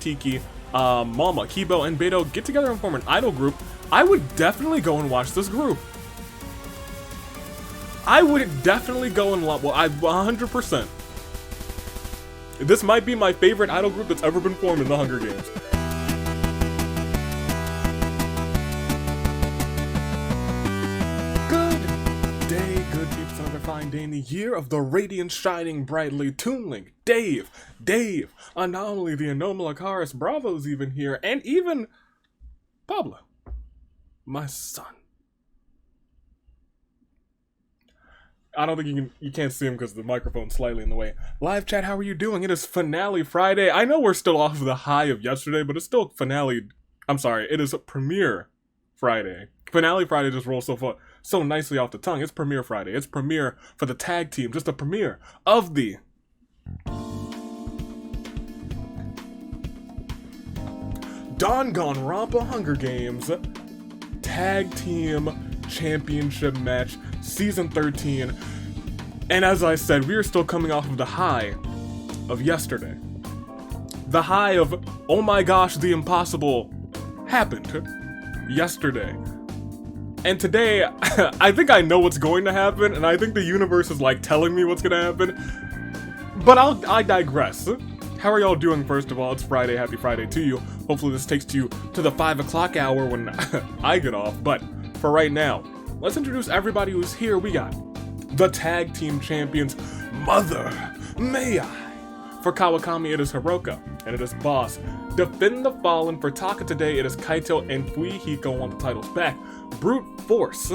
Tiki, Mama, Kibo, and Beto get together and form an idol group, I would definitely go and watch this group. I would definitely go and watch, well, 100%. This might be my favorite idol group that's ever been formed in the Hunger Games. Good peeps, another fine day in the year of the radiance shining brightly. Toon Link, Dave, Anomaly, the Anomalakaris, Bravo's even here, and even Pablo, my son. I don't think you can't see him because the microphone's slightly in the way. Live chat, how are you doing? It is Finale Friday. I know we're still off of the high of yesterday, but it's still finale. I'm sorry, it is Premiere Friday. Finale Friday just rolls so nicely off the tongue. It's Premiere Friday. It's premiere for the tag team. Just a premiere of the Danganronpa Hunger Games Tag Team Championship match, Season 13. And as I said, we are still coming off of the high of yesterday. The high of, oh my gosh, the impossible happened yesterday. And today, I think I know what's going to happen, and I think the universe is like telling me what's gonna happen. But I digress. How are y'all doing, first of all? It's Friday, happy Friday to you. Hopefully this takes you to the 5 o'clock hour when I get off. But for right now, let's introduce everybody who's here. We got the tag team champions, Mother May I. For Kawakami, it is Hiroka, and it is Boss. Defend the Fallen. For Taka today, it is Kaito, and Fuihiko want the titles back. Brute Force.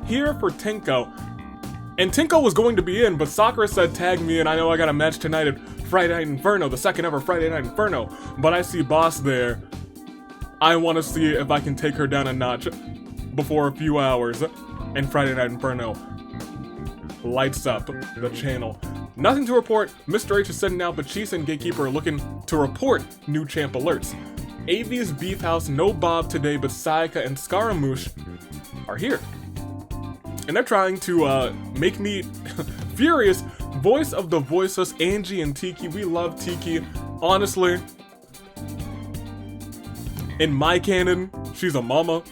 Here for Tenko. And Tenko was going to be in, but Sakura said tag me, and I know I got a match tonight at Friday Night Inferno, the second ever Friday Night Inferno. But I see Boss there. I want to see if I can take her down a notch before a few hours. And Friday Night Inferno lights up the channel. Nothing to report. Mr. H is sending out Batista and Gatekeeper are looking to report new champ alerts. AV's Beef House, no Bob today, but Sayaka and Scaramouche are here. And they're trying to make me furious. Voice of the voiceless, Angie and Tiki. We love Tiki. Honestly, in my canon, she's a mama.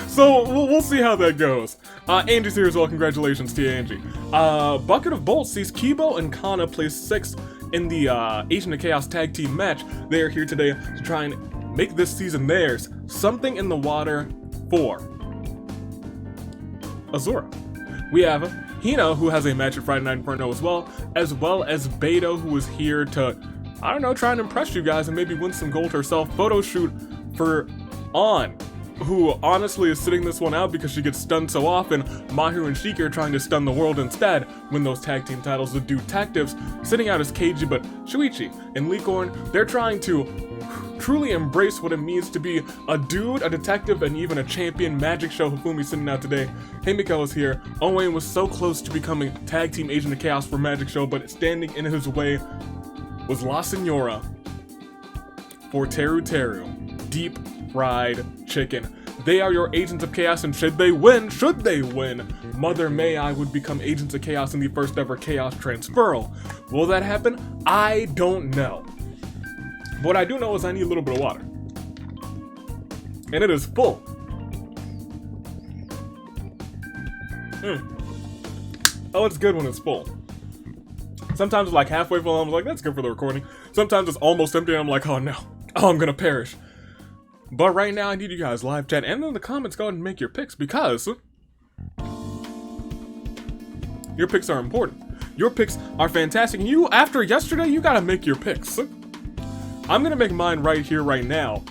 So we'll see how that goes. Angie's here as well. Congratulations to you, Angie. Bucket of Bolts sees Kibo and Kana place 6 in the Agent of Chaos tag team match. They are here today to try and make this season theirs. Something in the water for Azura. We have Hina, who has a match at Friday Night Inferno as well as Beto, who is here to, I don't know, try and impress you guys and maybe win some gold herself. Photo shoot for On, who honestly is sitting this one out because she gets stunned so often. Mahiru and Shiki are trying to stun the world instead, win those tag team titles. The detectives sitting out as Keiji, but Shuichi and Licorn, they're trying to truly embrace what it means to be a dude, a detective, and even a champion. Magic Show Hifumi sitting out today. Himiko is here. Owen was so close to becoming tag team Agent of Chaos for Magic Show, but standing in his way was La Senora for Teru Teru. Deep fried chicken. They are your Agents of Chaos, and should they win, Mother May I would become Agents of Chaos in the first ever Chaos Transferal. Will that happen? I don't know. But what I do know is I need a little bit of water. And it is full. Oh, it's good when it's full. Sometimes it's like halfway full, I'm like, that's good for the recording. Sometimes it's almost empty, and I'm like, oh no. Oh, I'm gonna perish. But right now, I need you guys live chat and in the comments, go ahead and make your picks, because your picks are important. Your picks are fantastic. And you, after yesterday, you gotta make your picks. I'm gonna make mine right here, right now.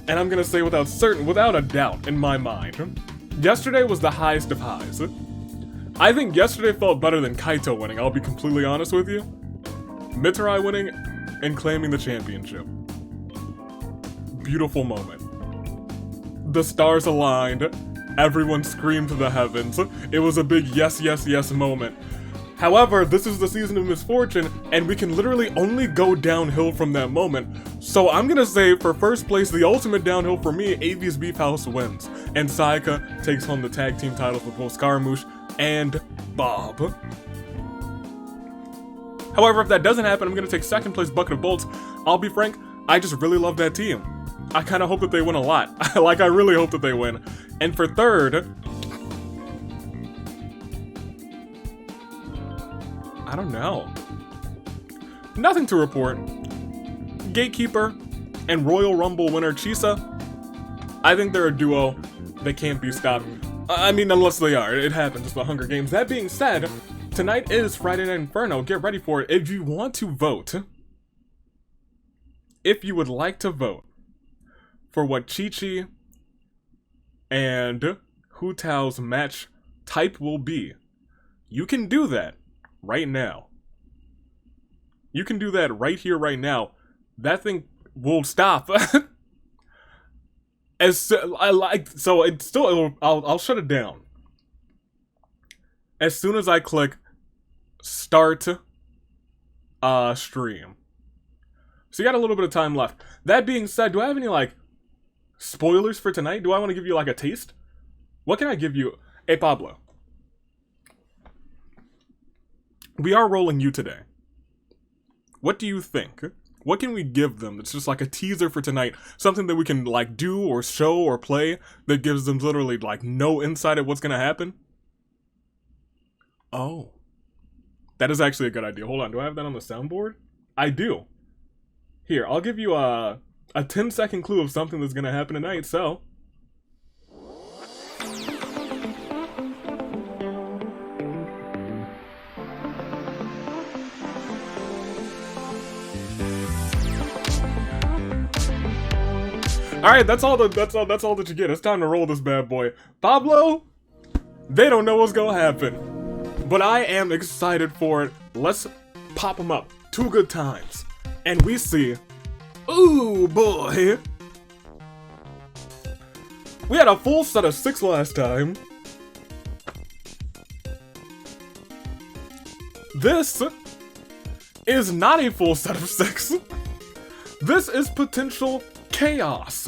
And I'm gonna say without a doubt in my mind, yesterday was the highest of highs. I think yesterday felt better than Kaito winning, I'll be completely honest with you. Mitarai winning and claiming the championship. Beautiful moment. The stars aligned. Everyone screamed to the heavens. It was a big yes, yes, yes moment. However, this is the season of misfortune, and we can literally only go downhill from that moment. So I'm gonna say, for first place, the ultimate downhill for me, AV's Beef House wins. And Sayaka takes home the tag team titles with both Scaramouche and Bob. However, if that doesn't happen, I'm gonna take second place Bucket of Bolts. I'll be frank, I just really love that team. I kind of hope that they win a lot. Like, I really hope that they win. And for third, I don't know. Nothing to report. Gatekeeper and Royal Rumble winner Chisa, I think they're a duo that can't be stopped. I mean, unless they are. It happens. It's the Hunger Games. That being said, tonight is Friday Night Inferno. Get ready for it. If you want to vote, if you would like to vote for what Chi-Chi and Hu Tao's match type will be, you can do that right now. You can do that right here, right now. That thing will stop. I'll shut it down as soon as I click start stream. So you got a little bit of time left. That being said, do I have any like spoilers for tonight? Do I want to give you like a taste? What can I give you? Hey Pablo, we are rolling you today. What do you think? What can we give them that's just like a teaser for tonight? Something that we can like do or show or play that gives them literally like no insight at what's gonna happen? Oh. That is actually a good idea. Hold on, do I have that on the soundboard? I do. Here, I'll give you a 10-second clue of something that's gonna happen tonight, so... Alright, that's all that you get. It's time to roll this bad boy. Pablo, they don't know what's gonna happen. But I am excited for it. Let's pop them up. 2 good times. And we see, ooh boy. We had a full set of 6 last time. This is not a full set of 6. This is potential chaos.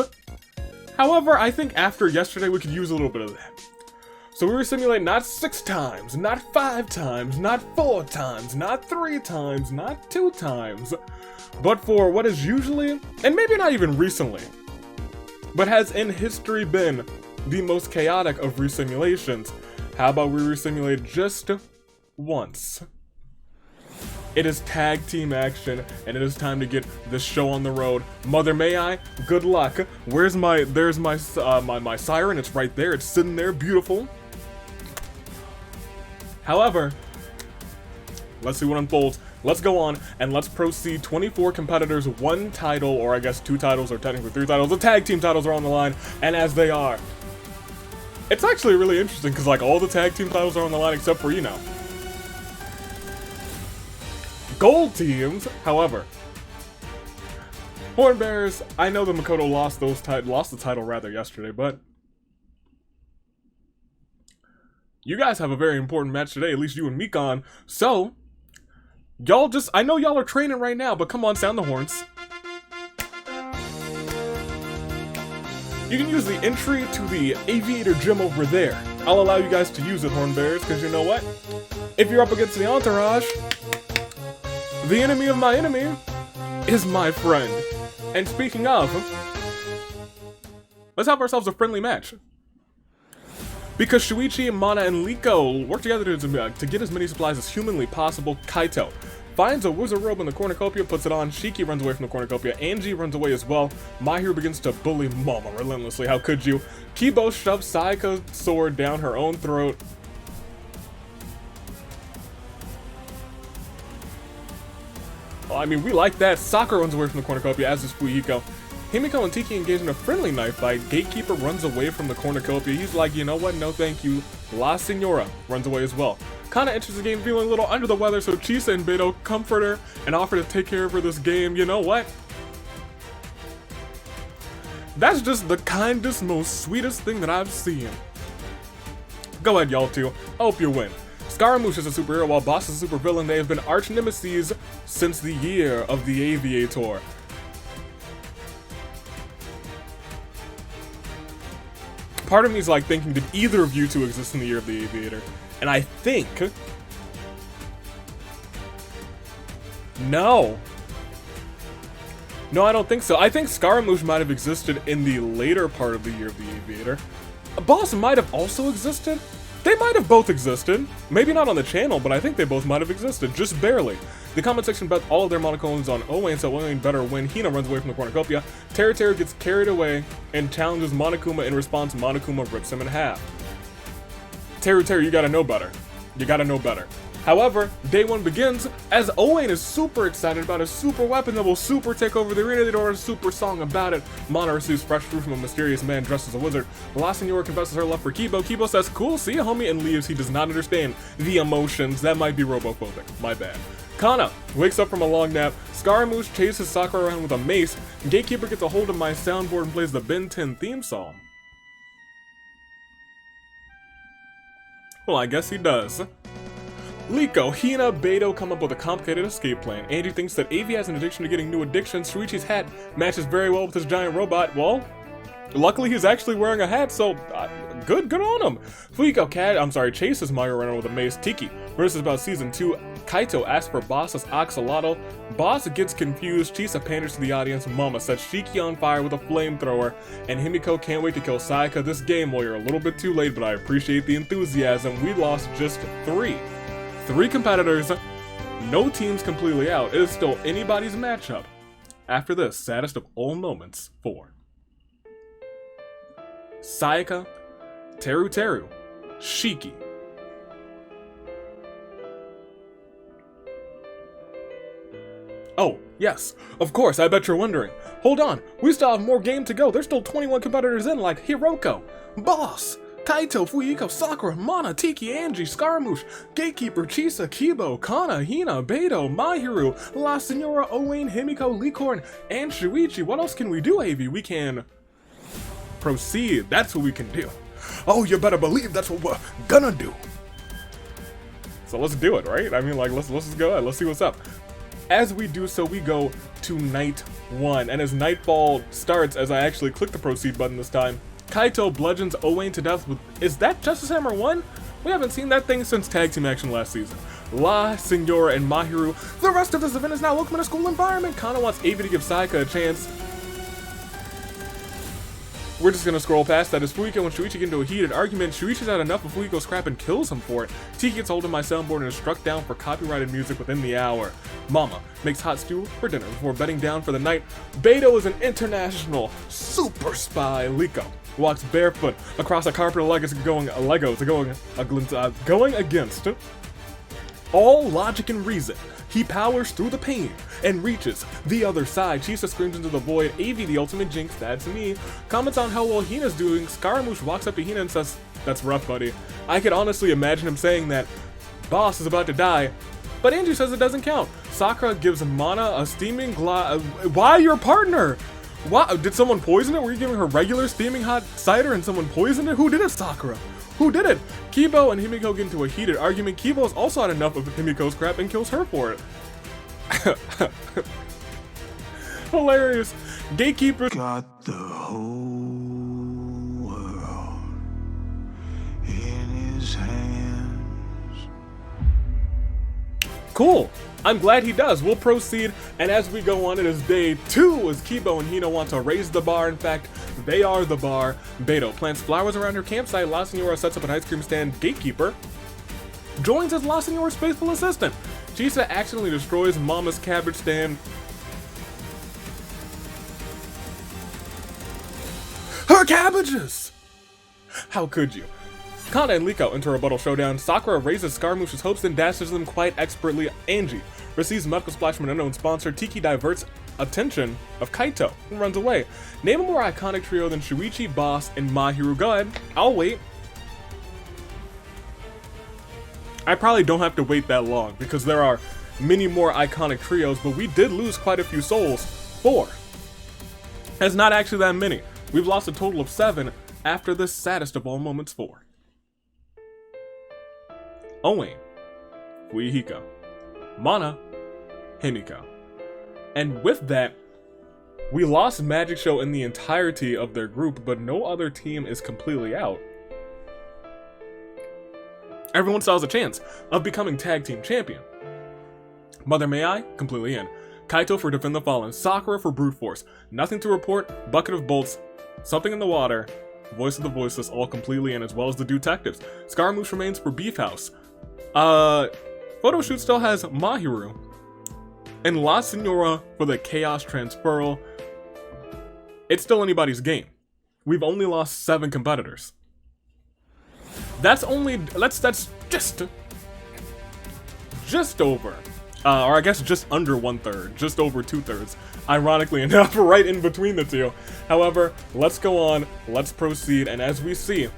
However, I think after yesterday we could use a little bit of that. So we were simulating not 6 times, not 5 times, not 4 times, not 3 times, not 2 times, but for what is usually, and maybe not even recently, but has in history been the most chaotic of resimulations. How about we resimulate just once? It is tag team action, and it is time to get this show on the road. Mother may I? Good luck. There's my siren. It's right there. It's sitting there, beautiful. However, let's see what unfolds. Let's go on and let's proceed. 24 competitors, 1 title, or I guess 2 titles, or technically 3 titles. The tag team titles are on the line, and as they are, it's actually really interesting because like all the tag team titles are on the line except for, you know, gold teams. However, Horn Bears, I know that Makoto lost the title rather yesterday, but you guys have a very important match today, at least you and Mikon. So, y'all just, I know y'all are training right now, but come on, sound the horns. You can use the entry to the Aviator Gym over there. I'll allow you guys to use it, Horn Bears, because you know what? If you're up against the entourage, the enemy of my enemy is my friend. And speaking of, let's have ourselves a friendly match. Because Shuichi, Mana, and Liko work together to get as many supplies as humanly possible. Kaito finds a wizard robe in the cornucopia, puts it on. Shiki runs away from the cornucopia. Angie runs away as well. Mahiru begins to bully Mama relentlessly. How could you? Kibo shoves Sayaka's sword down her own throat. Well, I mean, we like that. Sakura runs away from the cornucopia, as does Fuyiko. Himiko and Tiki engage in a friendly knife fight. Gatekeeper runs away from the cornucopia. He's like, you know what? No, thank you. La Senora runs away as well. Kana enters the game feeling a little under the weather, so Chisa and Beto comfort her and offer to take care of her this game. You know what? That's just the kindest, most sweetest thing that I've seen. Go ahead, y'all two. I hope you win. Scaramouche is a superhero while Boss is a supervillain. They have been arch nemesis since the year of the Aviator. Part of me is like thinking, did either of you two exist in the year of the Aviator? And I think No. No, I don't think so. I think Scaramouche might have existed in the later part of the Year of the Aviator. Boss might have also existed. They might have both existed. Maybe not on the channel, but I think they both might have existed, just barely. The comment section bet all of their monocones on Owain, so Owain better win. Hina runs away from the cornucopia. Teru gets carried away and challenges Monokuma. In response, Monokuma rips him in half. Teru, you gotta know better. You gotta know better. However, day one begins as Owain is super excited about his super weapon that will super take over the arena. They order a super song about it. Mana receives fresh fruit from a mysterious man dressed as a wizard. La Senora confesses her love for Kibo. Kibo says, "Cool, see ya, homie," and leaves. He does not understand the emotions. That might be robophobic. My bad. Kana wakes up from a long nap. Scaramouche chases Sakura around with a mace. Gatekeeper gets a hold of my soundboard and plays the Ben 10 theme song. Well, I guess he does. Liko, Hina, Beto come up with a complicated escape plan. Angie thinks that Avi has an addiction to getting new addictions. Shuichi's hat matches very well with his giant robot. Well, luckily he's actually wearing a hat, so good on him. Fuiko chases Mario around with a mace. Tiki versus about season 2. Kaito asks for Boss's axolotl. Boss gets confused. Chisa panders to the audience. Mama sets Shiki on fire with a flamethrower. And Himiko can't wait to kill Sayaka this game. Well, you're a little bit too late, but I appreciate the enthusiasm. We lost just 3. 3 competitors, no teams completely out. It is still anybody's matchup. After this, saddest of all moments for Sayaka, Teru, Shiki. Oh, yes, of course, I bet you're wondering. Hold on, we still have more game to go. There's still 21 competitors in, like Hiroko, Boss, Kaito, Fuyiko, Sakura, Mana, Tiki, Angie, Scaramouche, Gatekeeper, Chisa, Kibo, Kana, Hina, Beto, Mahiru, La Senora, Owain, Himiko, Licorn, and Shuichi. What else can we do, Avi? We can proceed. That's what we can do. Oh, you better believe that's what we're gonna do. So let's do it, right? I mean, like, let's just go ahead. Let's see what's up. As we do so, we go to night 1. And as nightfall starts, as I actually click the proceed button this time, Kaito bludgeons Owain to death with... Is that Justice Hammer 1? We haven't seen that thing since Tag Team Action last season. La Senora and Mahiru. The rest of this event is now welcome in a school environment. Kana wants Avi to give Sayaka a chance. We're just gonna scroll past that as Fuyiko and Shuichi get into a heated argument. Shuichi's had enough of Fuyiko's crap and kills him for it. Tiki gets hold of my soundboard and is struck down for copyrighted music within the hour. Mama makes hot stew for dinner before bedding down for the night. Beto is an international super spy. Liko walks barefoot across a carpet of Legos going against all logic and reason. He powers through the pain and reaches the other side. Chisa screams into the void. Avi, the ultimate jinx, that's me. Comments on how well Hina's doing. Scaramouche walks up to Hina and says, "That's rough, buddy." I could honestly imagine him saying that. Boss is about to die. But Angie says it doesn't count. Sakura gives Mana a steaming why your partner? Why? Did someone poison it? Were you giving her regular steaming hot cider and someone poisoned it? Who did it, Sakura? Who did it? Kibo and Himiko get into a heated argument. Kibo's also had enough of Himiko's crap and kills her for it. Hilarious. Gatekeeper got the whole world in his hands. Cool. I'm glad he does. We'll proceed, and as we go on, it is day 2 as Kibo and Hina want to raise the bar. In fact, they are the bar. Beto plants flowers around her campsite. La Senora sets up an ice cream stand. Gatekeeper joins as La Senora's faithful assistant. Chisa accidentally destroys Mama's cabbage stand. Her cabbages! How could you? Kana and Liko enter a rebuttal showdown. Sakura raises Scaramouche's hopes and dashes them quite expertly. Angie receives medical splash from an unknown sponsor. Tiki diverts attention of Kaito and runs away. Name a more iconic trio than Shuichi, Boss, and Mahiru. Go ahead. I'll wait. I probably don't have to wait that long because there are many more iconic trios, but we did lose quite a few souls. 4. That's not actually that many. We've lost a total of 7 after this saddest of all moments 4. Owain, Fuyiko, Mana, Himiko. And with that, we lost Magic Show in the entirety of their group, but no other team is completely out. Everyone still has a chance of becoming tag team champion. Mother May I? Completely in. Kaito for Defend the Fallen. Sakura for Brute Force. Nothing to report. Bucket of Bolts. Something in the Water. Voice of the Voiceless, all completely in, as well as the Detectives. Scaramouche remains for Beef House. Photoshoot still has Mahiru. And La Senora for the Chaos Transferal. It's still anybody's game. We've only lost 7 competitors. That's just over. Or I guess just under 1/3, just over 2/3. Ironically enough, right in between the two. However, let's go on, let's proceed, and as we see,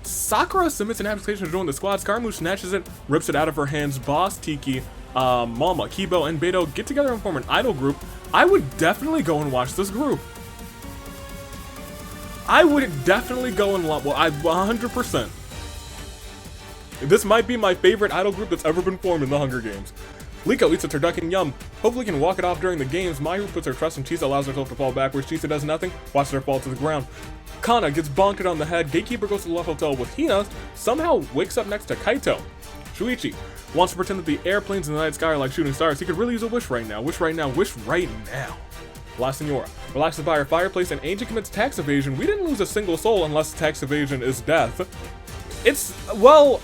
Sakura submits an application to join the squad. Scaramouche snatches it, rips it out of her hands. Boss, Tiki, Mama, Kibo, and Beto get together and form an idol group. I would definitely go and watch this group. I would definitely go and watch, 100%. This might be my favorite idol group that's ever been formed in the Hunger Games. Liko eats a turducken yum. Hopefully can walk it off during the games. Mahiru puts her trust in Chisa, allows herself to fall backwards. Chisa does nothing, watches her fall to the ground. Kana gets bonked on the head. Gatekeeper goes to the left hotel with Hina, somehow wakes up next to Kaito. Shuichi wants to pretend that the airplanes in the night sky are like shooting stars. He could really use a wish right now. Wish right now. Wish right now. La Senora relaxes by her fireplace and Angie commits tax evasion. We didn't lose a single soul unless tax evasion is death. It's, well,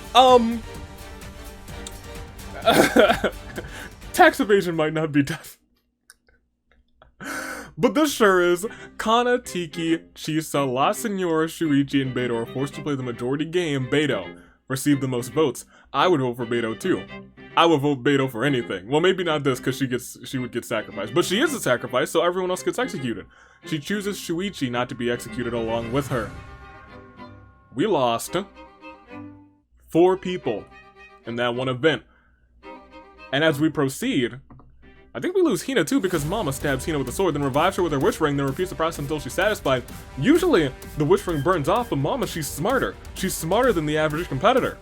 tax evasion might not be death. But this sure is. Kana, Tiki, Chisa, La Senora, Shuichi, and Beto are forced to play the majority game. Beto received the most votes. I would vote for Beto too. I would vote Beto for anything. Well, maybe not this, because she would get sacrificed. But she is a sacrifice, so everyone else gets executed. She chooses Shuichi not to be executed along with her. We lost 4 people in that one event. And as we proceed, I think we lose Hina too, because Mama stabs Hina with a sword, then revives her with her wish ring, then repeats the process until she's satisfied. Usually, the wish ring burns off, but Mama, she's smarter. She's smarter than the average competitor.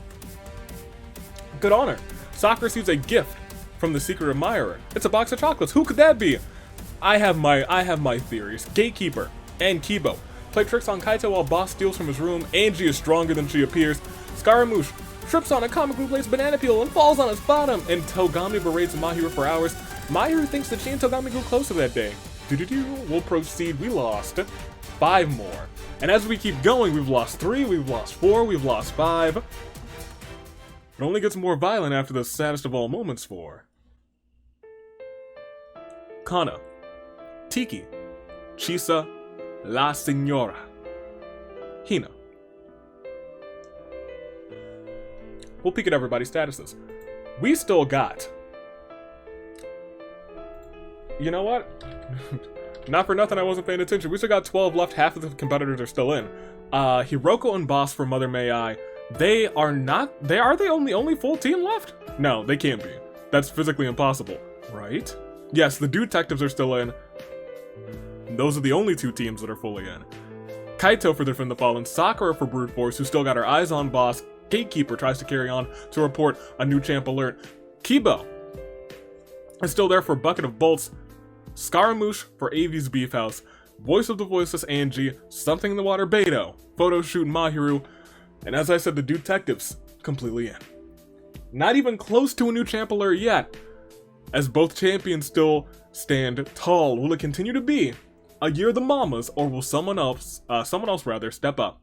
Good on her. Sakura receives a gift from the secret admirer. It's a box of chocolates. Who could that be? I have my theories. Gatekeeper and Kibo play tricks on Kaito while Boss steals from his room. Angie is stronger than she appears. Scaramouche trips on a comic book lace banana peel and falls on its bottom. And Togami berates Mahiru for hours. Mahiru thinks that she and Togami grew closer that day. We'll proceed. We lost 5 more. And as we keep going, we've lost 3, we've lost 4, we've lost 5. It only gets more violent after the saddest of all moments for Kana, Tiki, Chisa, La Senora, Hina. We'll peek at everybody's statuses. We still got... You know what? Not for nothing I wasn't paying attention. We still got 12 left. Half of the competitors are still in. Hiroko and Boss for Mother May I. They are not... Are they only full team left? No, they can't be. That's physically impossible. Right? Yes, the detectives are still in. Those are the only 2 teams that are fully in. Kaito for Defend the Fallen. Sakura for Brute Force, who still got her eyes on Boss. Gatekeeper tries to carry on to report a new champ alert. Kibo is still there for Bucket of Bolts. Scaramouche for Avi's Beef House. Voice of the Voiceless Angie. Something in the Water Beto. Photoshoot Mahiru. And as I said, the detectives completely in. Not even close to a new champ alert yet, as both champions still stand tall. Will it continue to be a year of the Mamas, or will someone else step up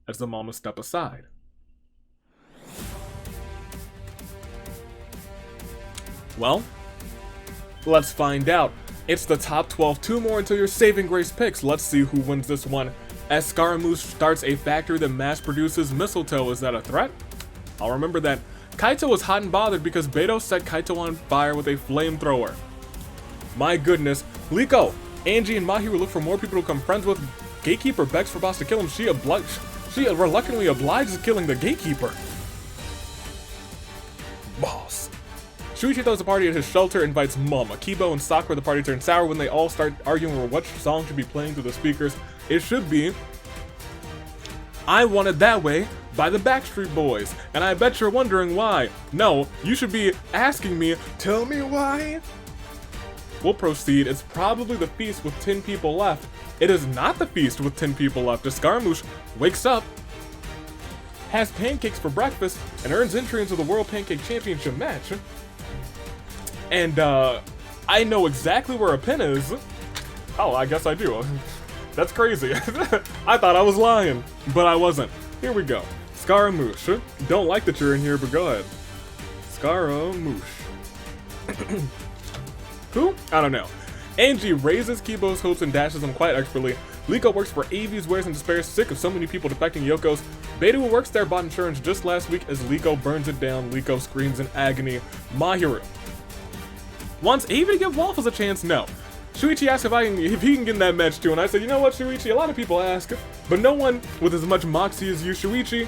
as the Mamas step aside? Well, let's find out. It's the top 12, 2 more until your saving grace picks. Let's see who wins this one. As Scaramouche starts a factory that mass produces mistletoe, is that a threat? I'll remember that. Kaito was hot and bothered because Beto set Kaito on fire with a flamethrower. My goodness. Liko, Angie, and Mahiru look for more people to become friends with. Gatekeeper begs for Boss to kill him. She reluctantly obliges killing the Gatekeeper. Boss. Shuichi throws a party at his shelter, invites Mama. Kibo and Sakura, the party turns sour when they all start arguing over what song should be playing through the speakers. It should be I Want It That Way by the Backstreet Boys. And I bet you're wondering why. No, you should be asking me, tell me why. We'll proceed. It's probably the feast with 10 people left. It is not the feast with 10 people left. As Scaramouche wakes up, has pancakes for breakfast, and earns entry into the World Pancake Championship match. And I know exactly where a pin is. Oh, I guess I do. That's crazy. I thought I was lying, but I wasn't. Here we go. Scaramouche. Don't like that you're in here, but go ahead. Scaramouche. Who? I don't know. Angie raises Kibo's hopes and dashes him quite expertly. Liko works for AV's Wares and Despair, sick of so many people defecting Yoko's. Beta, who works there, bought insurance just last week as Liko burns it down. Liko screams in agony. Mahiru wants AV to give Waffles a chance? No. Shuichi asked if he can get in that match too, and I said, you know what, Shuichi, a lot of people ask, but no one with as much moxie as you, Shuichi.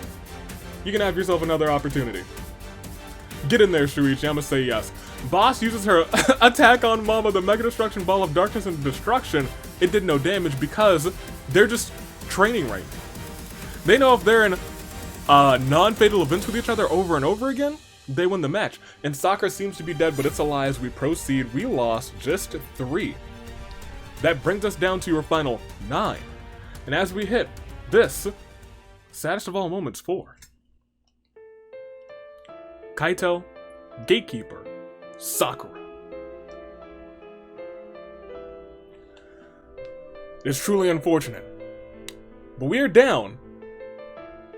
You can have yourself another opportunity. Get in there, Shuichi, I'ma say yes. Boss uses her attack on Mama, the Mega Destruction Ball of Darkness and Destruction. It did no damage because they're just training right now. They know if they're in non-fatal events with each other over and over again, they win the match. And Sakura seems to be dead, but it's a lie as we proceed. We lost just 3. That brings us down to your final 9. And as we hit this, saddest of all moments 4. Kaito, Gatekeeper, Sakura. It's truly unfortunate, but we are down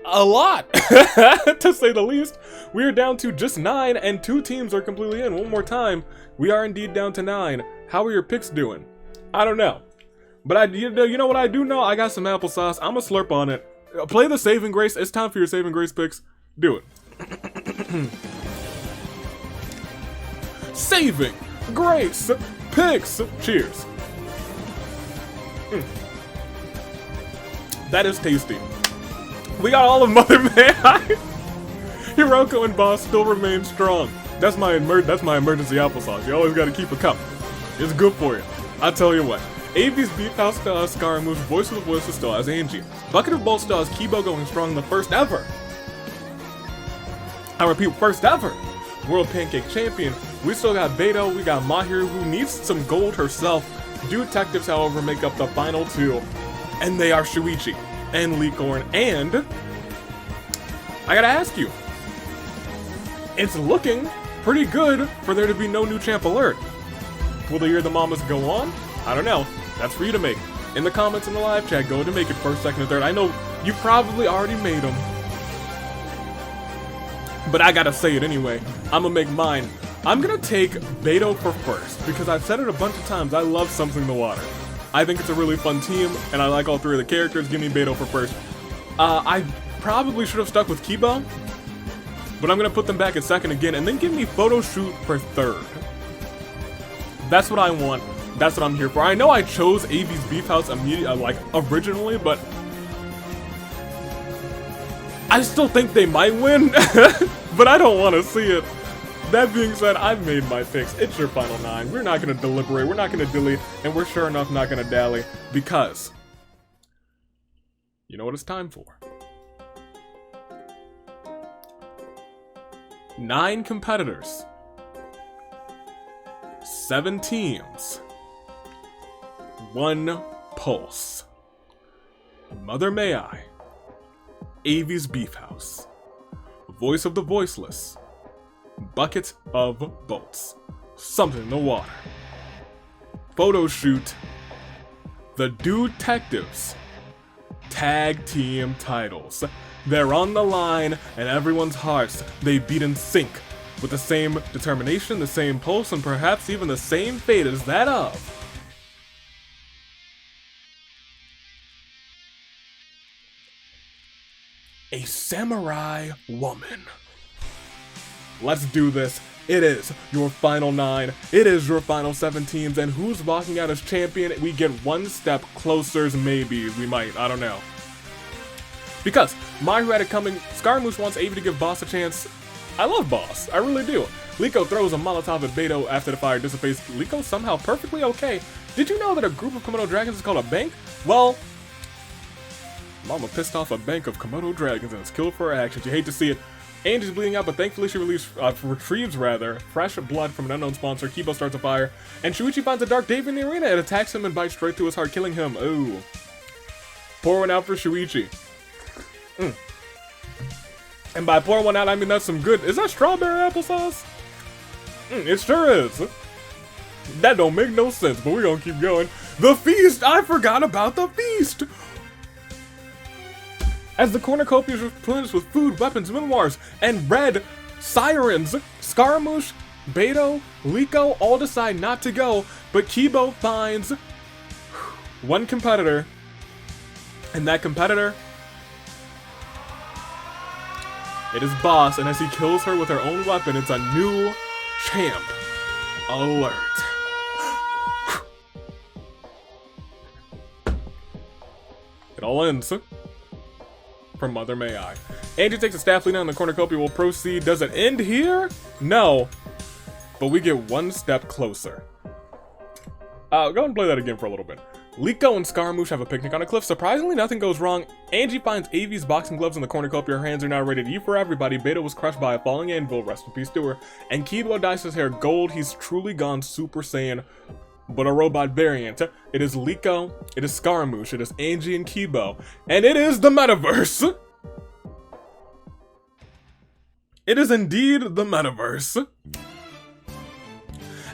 a lot, to say the least. We are down to just 9, and 2 teams are completely in. One more time, we are indeed down to 9. How are your picks doing? I don't know, but you know what I do know? I got some applesauce. I'ma slurp on it. Play the saving grace. It's time for your saving grace picks. Do it. Saving grace picks. Cheers. That is tasty. We got all of Mother May. Hiroko and Boss still remain strong. That's my emergency applesauce. You always gotta keep a cup. It's good for you. I tell you what. AV's Beef House still has Scaramouche, Voice of the Voiceless still has Angie. Bucket of Bolt still has Kibo going strong in the first ever. I repeat, first ever World Pancake Champion. We still got Beto, we got Mahiru, who needs some gold herself. Detectives, however, make up the final 2. And they are Shuichi and Licorn. And I gotta ask you, it's looking pretty good for there to be no new champ alert. Will the Year of the Mamas go on? I don't know. That's for you to make. In the comments in the live chat, go to make it first, second, and third. I know you probably already made them, but I gotta say it anyway. I'm gonna make mine. I'm gonna take Beto for first, because I've said it a bunch of times. I love Something in the Water. I think it's a really fun team, and I like all 3 of the characters. Give me Beto for first. I probably should have stuck with Kibo, but I'm gonna put them back at second again, and then give me Photo Shoot for third. That's what I want. That's what I'm here for. I know I chose AV's Beef House originally, but I still think they might win, but I don't want to see it. That being said, I've made my picks. It's your final 9. We're not going to deliberate. We're not going to dilly, and we're sure enough not going to dally, because you know what it's time for. 9 competitors, 7 teams, 1 pulse. Mother May I, AV's Beef House, Voice of the Voiceless, Bucket of Bolts, Something in the Water, Photo Shoot, the Detectives, Tag Team titles. They're on the line, and everyone's hearts, they beat in sync, with the same determination, the same pulse, and perhaps even the same fate as that of a samurai woman. Let's do this. It is your final 9. It is your final 7 teams, and who's walking out as champion? We get 1 step closer, maybe. We might. I don't know. Because Mahiru had it coming. Scaramouche wants AV to give Boss a chance. I love Boss. I really do. Liko throws a Molotov at Beto after the fire dissipates. Liko somehow perfectly okay. Did you know that a group of Komodo dragons is called a bank? Well, Mama pissed off a bank of Komodo dragons and is killed for her actions. You hate to see it. Angie's bleeding out, but thankfully she retrieves fresh blood from an unknown sponsor. Kibo starts a fire, and Shuichi finds a dark Dave in the arena. It attacks him and bites straight through his heart, killing him. Ooh. Pour one out for Shuichi. And by pour one out, I mean that's some good. Is that strawberry applesauce? It sure is. That don't make no sense, but we're gonna keep going. The feast! I forgot about the feast! As the cornucopia is replenished with food, weapons, memoirs, and red sirens, Scaramouche, Beto, Liko all decide not to go, but Kibo finds one competitor, and that competitor, it is Boss, and as he kills her with her own weapon, it's a new champ alert. It all ends from Mother May I. Angie takes a staff lead on the cornucopia will proceed. Does it end here? No. But we get one step closer. Go and play that again for a little bit. Liko and Scaramouche have a picnic on a cliff. Surprisingly, nothing goes wrong. Angie finds Avi's boxing gloves in the cornucopia. Her hands are now ready to eat for everybody. Beta was crushed by a falling anvil. Rest in peace to her. And Kibo dyes his hair gold. He's truly gone Super Saiyan, but a robot variant. It is Liko, it is Scaramouche, it is Angie and Kibo, and it is the metaverse! It is indeed the metaverse.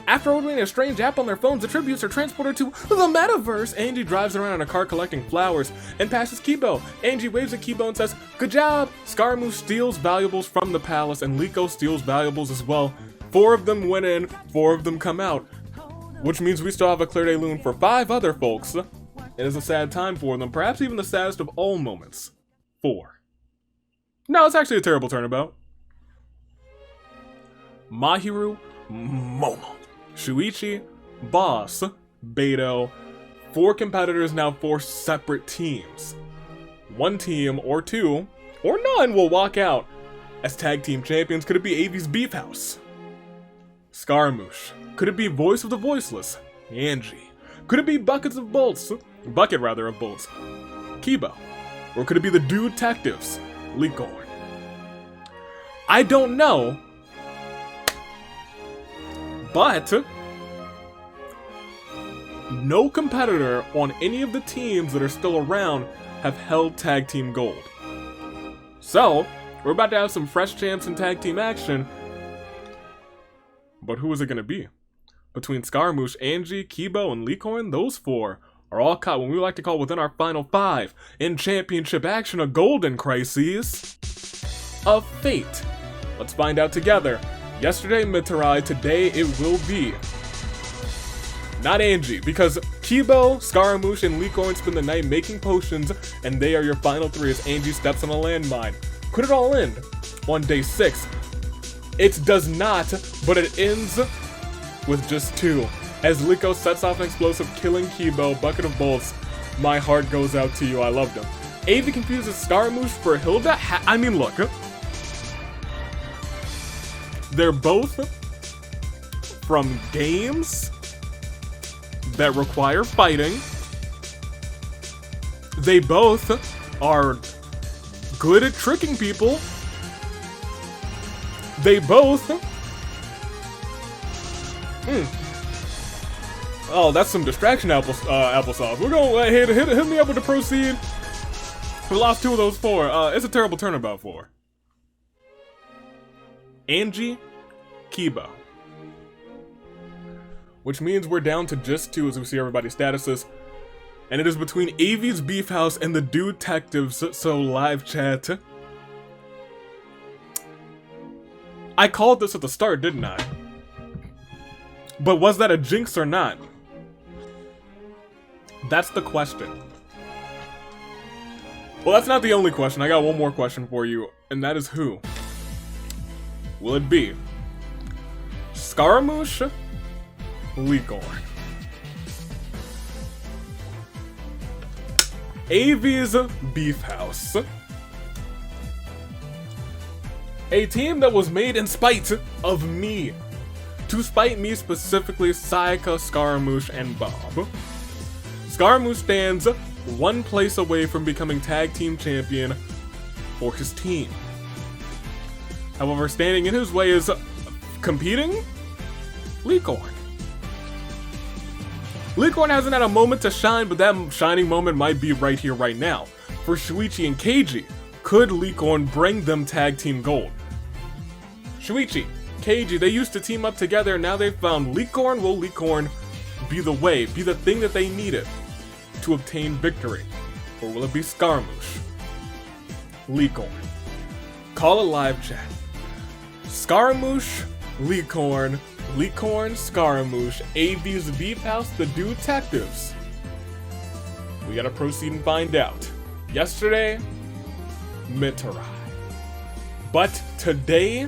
After ordering a strange app on their phones, the tributes are transported to the metaverse. Angie drives around in a car collecting flowers and passes Kibo. Angie waves at Kibo and says, "Good job!" Scaramouche steals valuables from the palace and Liko steals valuables as well. 4 of them went in, 4 of them come out. Which means we still have a clear day loon for 5 other folks. It is a sad time for them, perhaps even the saddest of all moments. 4. No, it's actually a terrible turnabout. Mahiru, Momo, Shuichi, Boss, Beto. 4 competitors, now 4 separate teams. 1 team, or 2, or none will walk out as tag team champions. Could it be Avi's Beef House? Scaramouche. Could it be Voice of the Voiceless? Angie. Could it be Bucket of Bolts? Kibo. Or could it be the Dude Detectives? Liko. I don't know. But no competitor on any of the teams that are still around have held tag team gold. So, we're about to have some fresh champs in tag team action. But who is it going to be? Between Scaramouche, Angie, Kibo, and Licorn, those 4 are all caught when we like to call within our final 5 in championship action, a golden crisis of fate. Let's find out together. Yesterday, Mitarai, today it will be not Angie, because Kibo, Scaramouche, and Licorn spend the night making potions, and they are your final 3 as Angie steps on a landmine. Could it all end on day 6? It does not, but it ends with just 2. As Liko sets off an explosive, killing Kibo, Bucket of Bolts. My heart goes out to you, I loved him. Avi confuses Scaramouche for Hilda. I mean, look. They're both from games that require fighting. They both are good at tricking people. They both... Oh, that's some distraction applesauce. We're gonna hit me up with the proceed. We lost 2 of those 4. It's a terrible turnabout for Angie, Kibo. Which means we're down to just 2 as we see everybody's statuses. And it is between Avi's Beef House and the Dude Detectives, so live chat. I called this at the start, didn't I? But was that a jinx or not? That's the question. Well, that's not the only question. I got one more question for you, and that is who? Will it be Scaramouche, Licorn, Avi's Beef House? A team that was made in spite of me. To spite me specifically, Sayaka, Scaramouche, and Bob. Scaramouche stands 1 place away from becoming tag team champion for his team. However, standing in his way is competing Licorn. Licorn hasn't had a moment to shine, but that shining moment might be right here, right now. For Shuichi and Keiji, could Licorn bring them tag team gold? Shuichi, Keiji, they used to team up together, and now they've found Licorn. Will Licorn be the way, be the thing that they needed to obtain victory? Or will it be Scaramouche? Licorn. Call a live chat. Scaramouche, Licorn, Licorn, Scaramouche, AV's Beef House, the Detectives. We gotta proceed and find out. Yesterday, Mitarai. But today,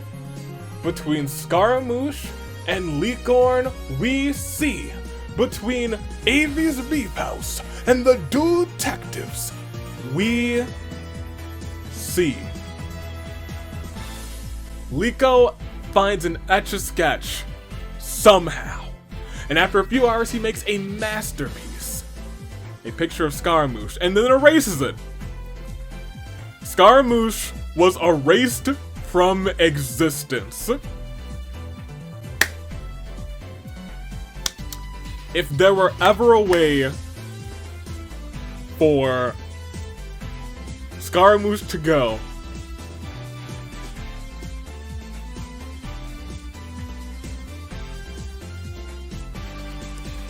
between Scaramouche and Licorn, we see between AV's Beef House and the Detectives, we see Liko finds an Etch-a-Sketch somehow, and after a few hours he makes a masterpiece, a picture of Scaramouche, and then erases it. Scaramouche was erased from existence. If there were ever a way for Scaramouche to go,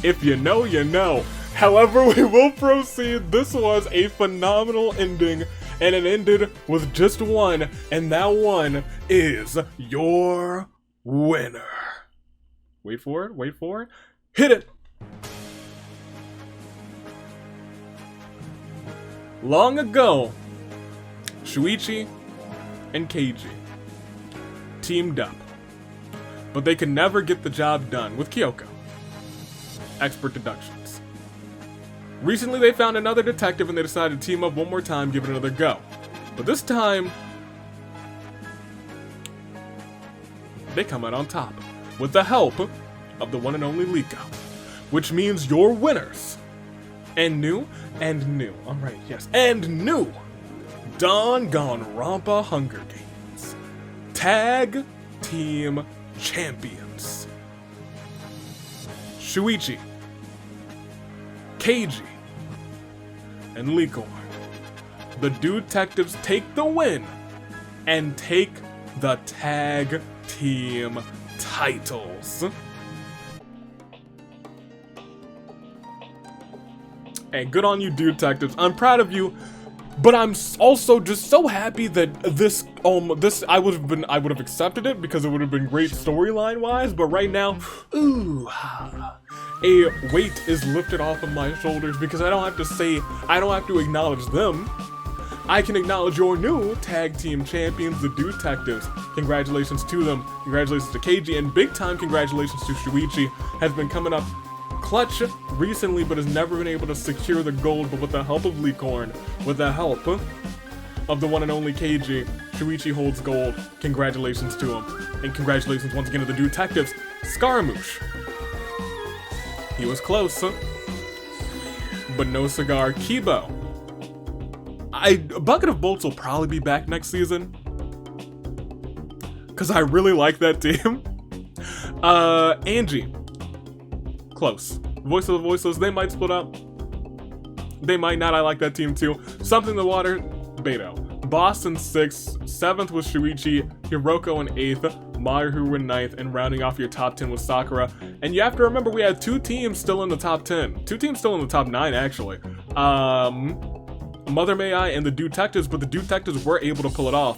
if you know, you know. However, we will proceed. This was a phenomenal ending, and it ended with just one, and that one is your winner. Wait for it, wait for it. Hit it! Long ago, Shuichi and Keiji teamed up, but they could never get the job done with Kyoko. Expert deductions. Recently, they found another detective and they decided to team up one more time, give it another go. But this time, they come out on top with the help of the one and only Liko, which means your winners. And new, alright, yes, and new Danganronpa Hunger Games Tag Team Champions. Shuichi, Keiji, and Licorn. The Detectives take the win and take the Tag Team titles. And good on you, Detectives. I'm proud of you, but I'm also just so happy that this I would have accepted it because it would have been great storyline wise. But right now, ooh, a weight is lifted off of my shoulders because I don't have to acknowledge them. I can acknowledge your new tag team champions, the Detectives. Congratulations to them. Congratulations to Keiji, and big time congratulations to Shuichi. Has been coming up clutch recently, but has never been able to secure the gold. But with the help of Licorn, with the help of the one and only Keiji, Shuichi holds gold. Congratulations to him. And congratulations once again to the Detectives. Scaramouche. He was close, but no cigar. Kibo. Bucket of Bolts will probably be back next season, because I really like that team. Angie. Close. Voiceless, they might split up. They might not, I like that team too. Something in the Water, Beto. Boston 6th, 7th was Shuichi, Hiroko in 8th, Maru in 9th, and rounding off your top 10 was Sakura. And you have to remember we had 2 teams still in the top 10. 2 teams still in the top 9, actually. Mother May I and the Detectives, but the Detectives were able to pull it off.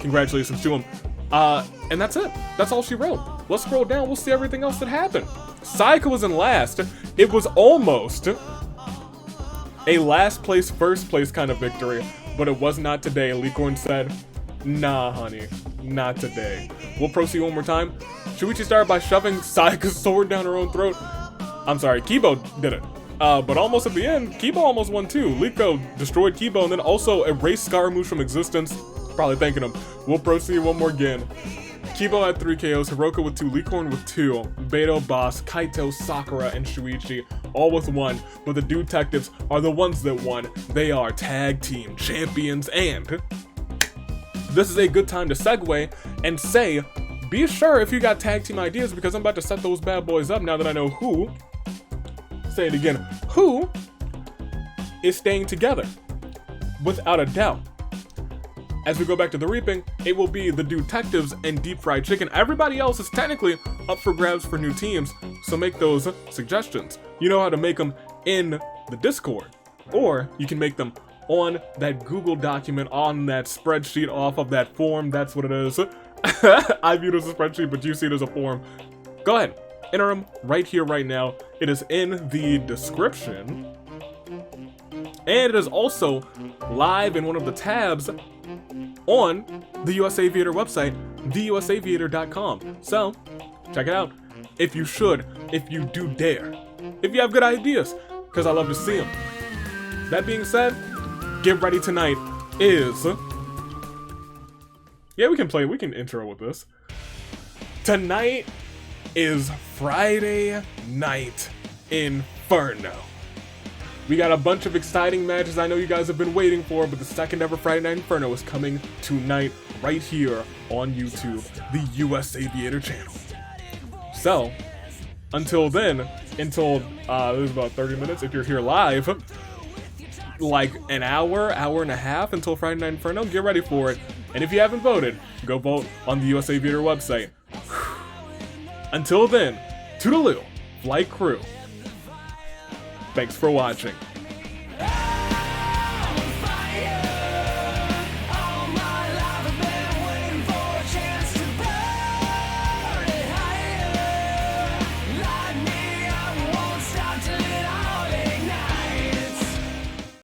Congratulations to them. And that's it. That's all she wrote. Let's scroll down, we'll see everything else that happened. Sayaka was in last. It was almost a last place, first place kind of victory, but it was not today. Licorn said, nah, honey, not today. We'll proceed one more time. Shuichi started by shoving Sayaka's sword down her own throat. I'm sorry, Kibo did it. But almost at the end, Kibo almost won too. Liko destroyed Kibo and then also erased Scaramouche from existence. Probably thanking him. We'll proceed one more again. Kibo had 3 KOs, Hiroko with 2, Licorn with 2, Beto, Boss, Kaito, Sakura, and Shuichi, all with 1, but the Detectives are the ones that won. They are tag team champions, and this is a good time to segue and say, be sure if you got tag team ideas, because I'm about to set those bad boys up now that I know who, say it again, who is staying together, without a doubt. As we go back to the reaping, it will be the detectives and deep fried chicken. Everybody else is technically up for grabs for new teams, so make those suggestions. You know how to make them in the Discord, or you can make them on that Google document, on that spreadsheet off of that form. That's what it is. I view it as a spreadsheet, but you see it as a form. Go ahead, enter them right here, right now. It is in the description, and it is also live in one of the tabs on the US Aviator website, theusaviator.com. So, check it out. If you should, if you do dare, if you have good ideas, because I love to see them. That being said, get ready tonight is... Yeah, we can intro with this. Tonight is Friday Night Inferno. We got a bunch of exciting matches I know you guys have been waiting for, but the second ever Friday Night Inferno is coming tonight right here on YouTube, the US Aviator channel. So, until then, until there's about 30 minutes, if you're here live, like an hour and a half until Friday Night Inferno, get ready for it. And if you haven't voted, go vote on the US Aviator website. Until then, toodaloo, flight crew. Thanks for watching.